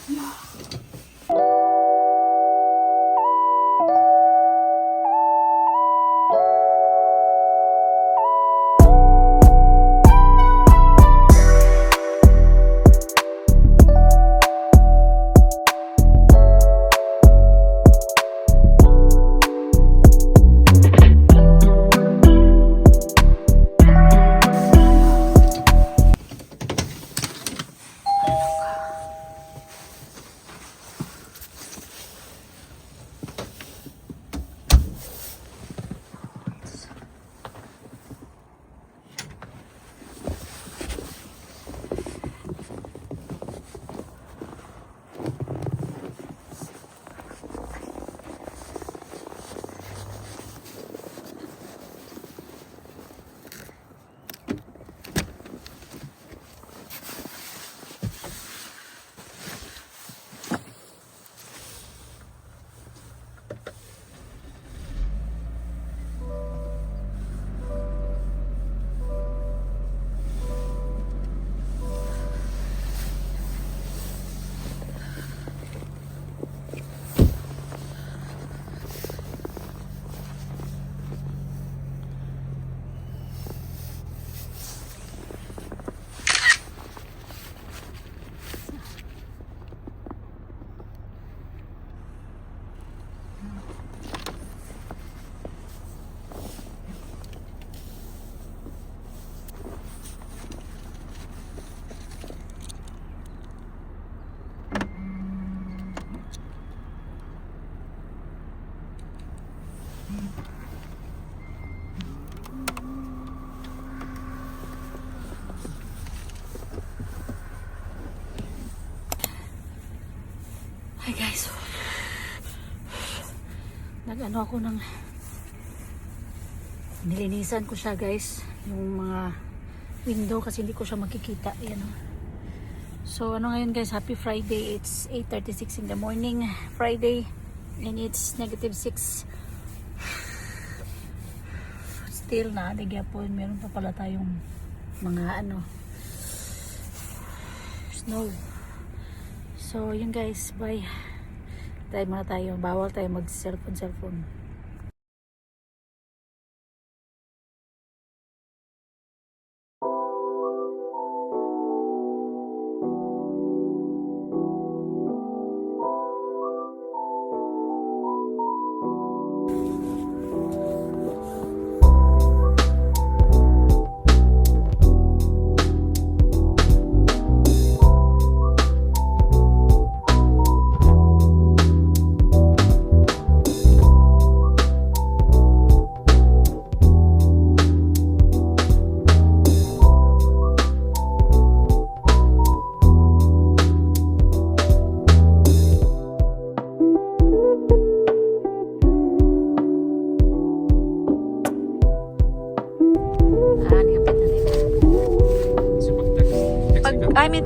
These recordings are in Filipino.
Hi guys, nag-ano ako ng nilinisan ko siya guys, yung mga window kasi hindi ko siya makikita. Ayan o. So ano ngayon guys, happy Friday. It's 8:36 in the morning Friday and it's -6 still na nagyapon. Meron pa pala tayong mga ano snow. So yun guys, bye. Tayo muna tayo, bawal tayo mag cellphone.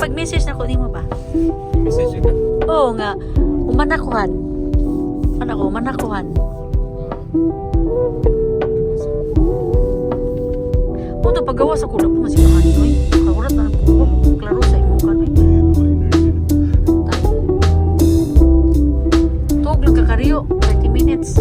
Pag message na ko, di mo ba? Message ka? Oo nga. Umanakuhan. Umanakuhan. Punta paggawa sa kulap mo masilahan ito eh. Kakurat na po. Klaro sa imong kan eh. Tuog lang kakariyo. 30 minutes.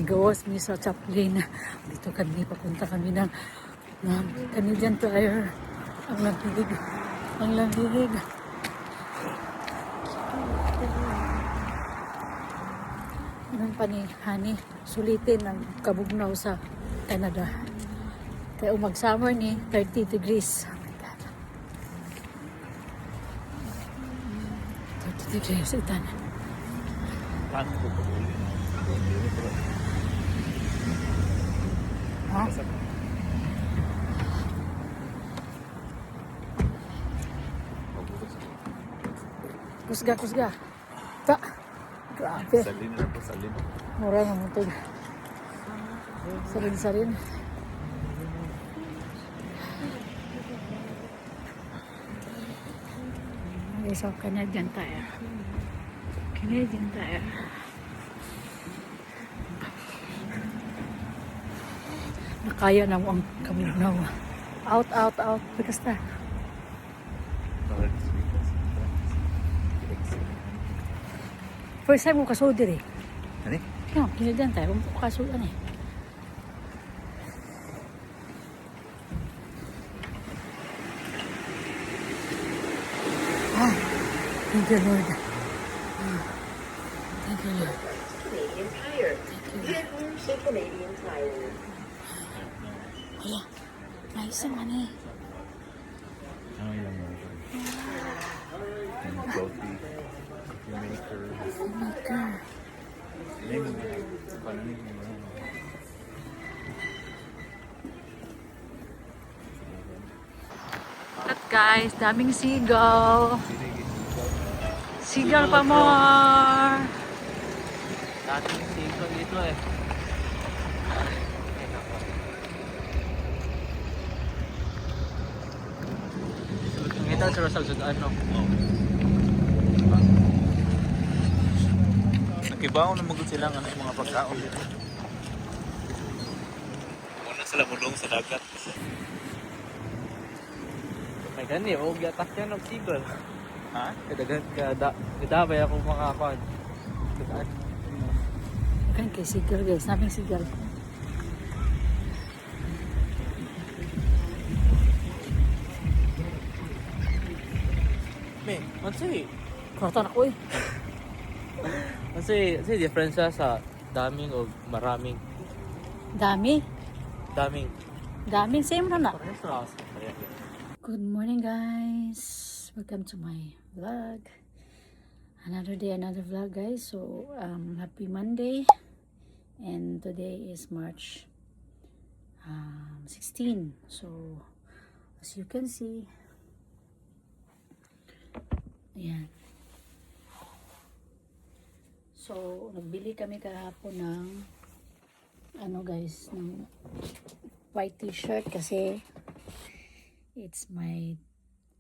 Gawas mi sa Chaplin. Dito kami, papunta kami ng Canadian Tire. Ang lamig. Anong panihani, sulitin ang kabugnaw sa Canada. Kaya mag-summer ni 30 degrees. Oh my God. 30 degrees, itan. Paano ko pag uli? Ha? Kusga, kusga. Ta. Grabe. Salin na po, salin. Mura nga mo ito. Sarin-sarin. Okay, so Canadian Tire. Canadian Tire. Nakaya na mo ang kamilnaw. Out, out, out. Bigas na. First time ko kaso diri. Ano? No, Canadian Tire. Kung kaso ano eh. Ah, thank you, Lord. Thank you, Lord. Canadian Tire. Get home sa Canadian Tire. Hala, nice naman eh. Ano ilang mo? And coffee, coffee maker. Oh my God. Name mo. Paano name mo? At guys, daming sigaw. Sigaw pa more. Dating siko dito eh. Kita sa Rosal sa ano. Nakibaw na magod silang ano, yung mga pagkaon dito. Muna sila mulong sa dagat. May gani, huwag yatak yan ng sigol. Ha? Kadabay ako makakon. Kan kay sigaw guys, daming sigaw. May, mansay. Kuratan ako eh. Mansay difference sa daming o maraming. Dami. Daming. Daming same na na. Parehas na. Good morning guys. Welcome to my vlog. Another day, another vlog guys. So, happy Monday. And today is March 16. So, as you can see, ayan. So, nagbili kami kahapon ng ano guys, ng white t-shirt kasi it's my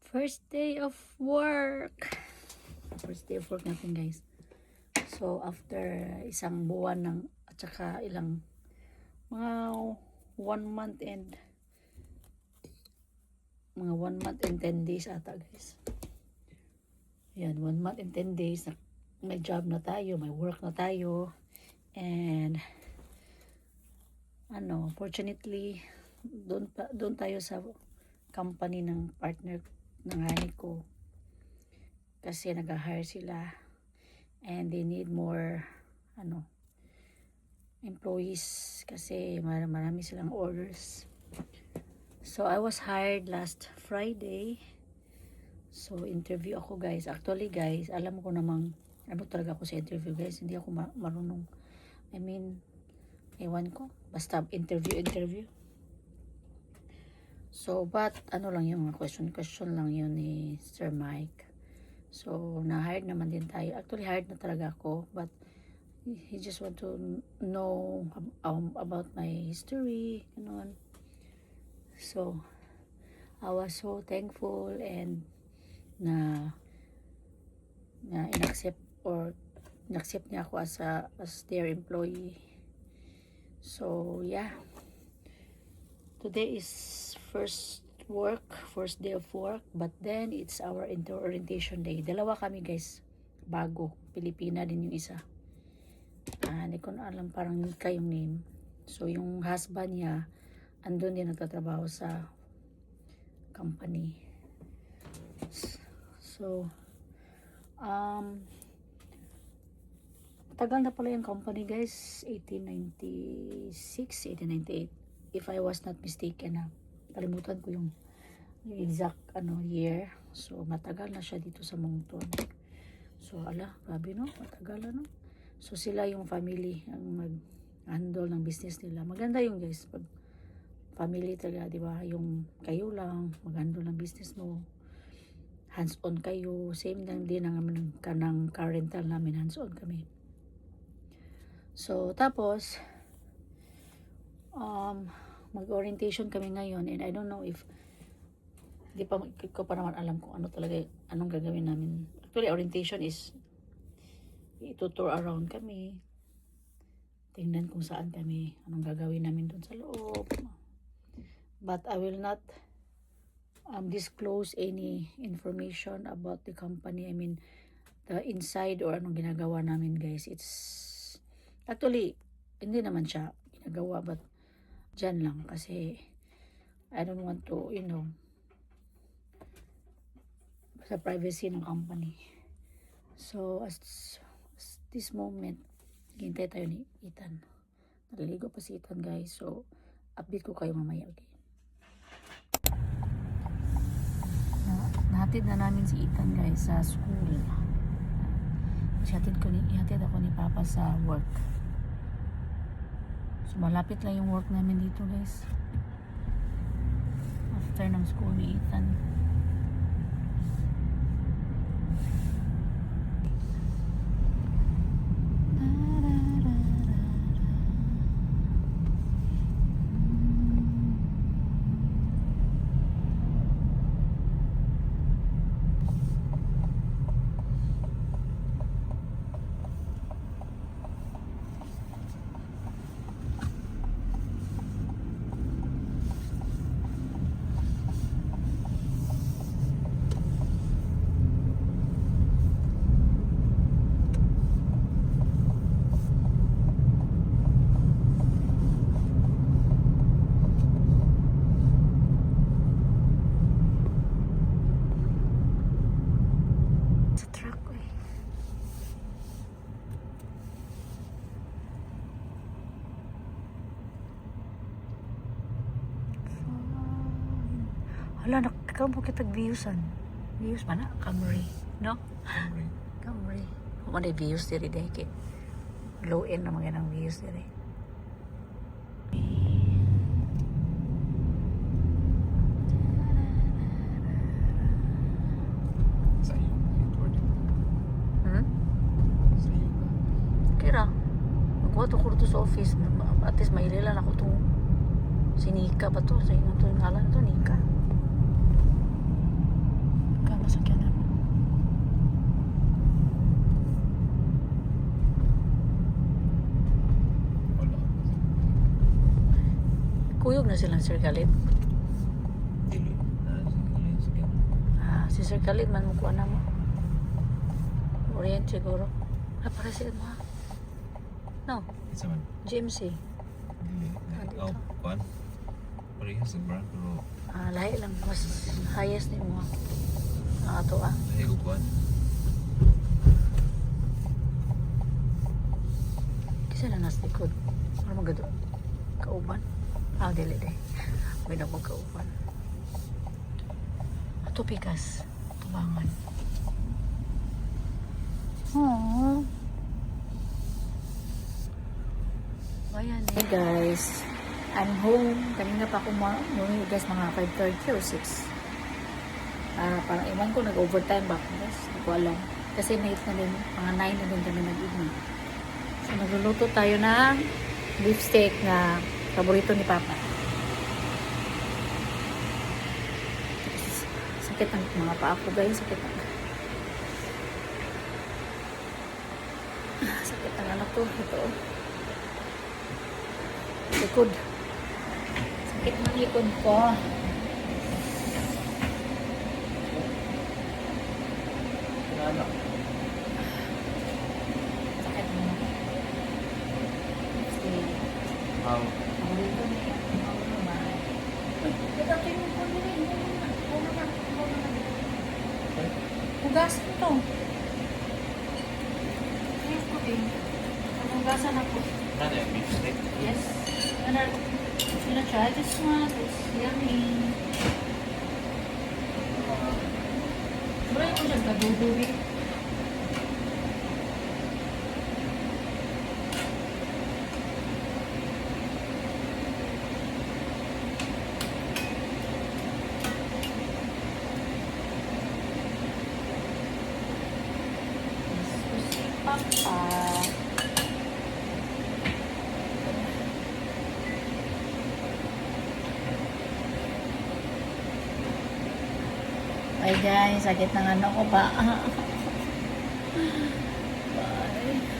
first day of work. First day of work natin guys. So, after isang buwan ng at saka ilang mga 1 month and 10 days ata guys. Yan, 1 month and 10 days na may job na tayo, may work na tayo. And ano, fortunately doon tayo sa company ng partner ng nanay ko. Kasi nag-hire sila and they need more employees kasi marami silang orders. So I was hired last Friday. So interview ako guys. Actually guys, alam ko namang ano talaga ako sa interview guys. Hindi ako marunong. I mean, ewan ko. Basta interview. So but ano lang yung question lang yun ni Sir Mike. So na-hired naman din tayo. Actually hired na talaga ako, but he just want to know about my history, ganun. So I was so thankful and na inaccept niya ako as their employee. So yeah, today is first day of work, but then it's our orientation day. Dalawa kami guys, bago, Pilipina din yung isa. Hindi ko na alam, parang Nika yung name. So yung husband niya andun din nagtatrabaho sa company. So tagal na pala yung company guys, 1896, 1898 if I was not mistaken na. Kalimutan ko yung exact year. So matagal na siya dito sa Moncton. So grabe no, matagal So sila yung family ang mag-handle ng business nila. Maganda yung guys, pag family talaga, di ba? Yung kayo lang, mag-handle ng business mo. Hands-on kayo. Same lang din ang kanang car rental namin, hands-on kami. So, tapos, mag-orientation kami ngayon and I don't know if di ko pa naman alam kung ano talaga, anong gagawin namin. Actually, orientation is itutour around kami. Tingnan kung saan kami, anong gagawin namin doon sa loob. But I will not disclose any information about the company. I mean, the inside or anong ginagawa namin guys. It's actually, hindi naman siya ginagawa but dyan lang kasi I don't want to, sa privacy ng company. So, as this moment, hintay tayo ni Ethan. Naliligo pa si Ethan guys. So, update ko kayo mamaya. Okay? Nahatid na namin si Ethan guys sa school. Ihatid ako ni Papa sa work. So, malapit lang yung work namin dito guys. After ng school ni Ethan. Wala, nakakaw kitag viewsan. Views ba na? Camry. No? Camry. Kung ano yung views diri dahil kit. Low end na mga ng views diri. Sa iyo. Sa iyo. Kira. Magkuha to kurto sa office. At least maililan ako itong si Nika ba to? Sa inyo to. Ngalan to Nika. Masakyan na. Wala. Kuyog na silang Sir Khalid. Dili. Sige. Si Sir Khalid man mukuha na mo. Orient siguro. Napakasin mo ha. No, Isa man. GMC. Dili. dito. Kuan. Parehas sa brand pero Lahi lang. Mas highest ni mo. Ato lahi ko kuan. Kisa na nasa likod. Ano magado? Kauban? Dili de. May na mo kauban. Ato pikas. Tubangan. Aww. Bayan eh. Hey guys. I'm home. Kanina pa ako guys mga 5:30 or 6. Parang iwan ko nag-overtime ba ako guys. Hindi ko alam. Kasi night na din. Mga 9 na din kami nag-evening. So nagluluto tayo ng beef steak na paborito ni Papa. Sakit ang mga paa ko guys. Sakit ang anak ko. Ito. Likod. Sakit ng likod ko. Sakit mo. Paborito niya. Hugas ito. Hugasan ako. Ano yung beef steak? Yes. Gonna try this one. It's yummy. Mura ko siya gadudubi. Bye guys, sakit ng ano ko ba? Bye.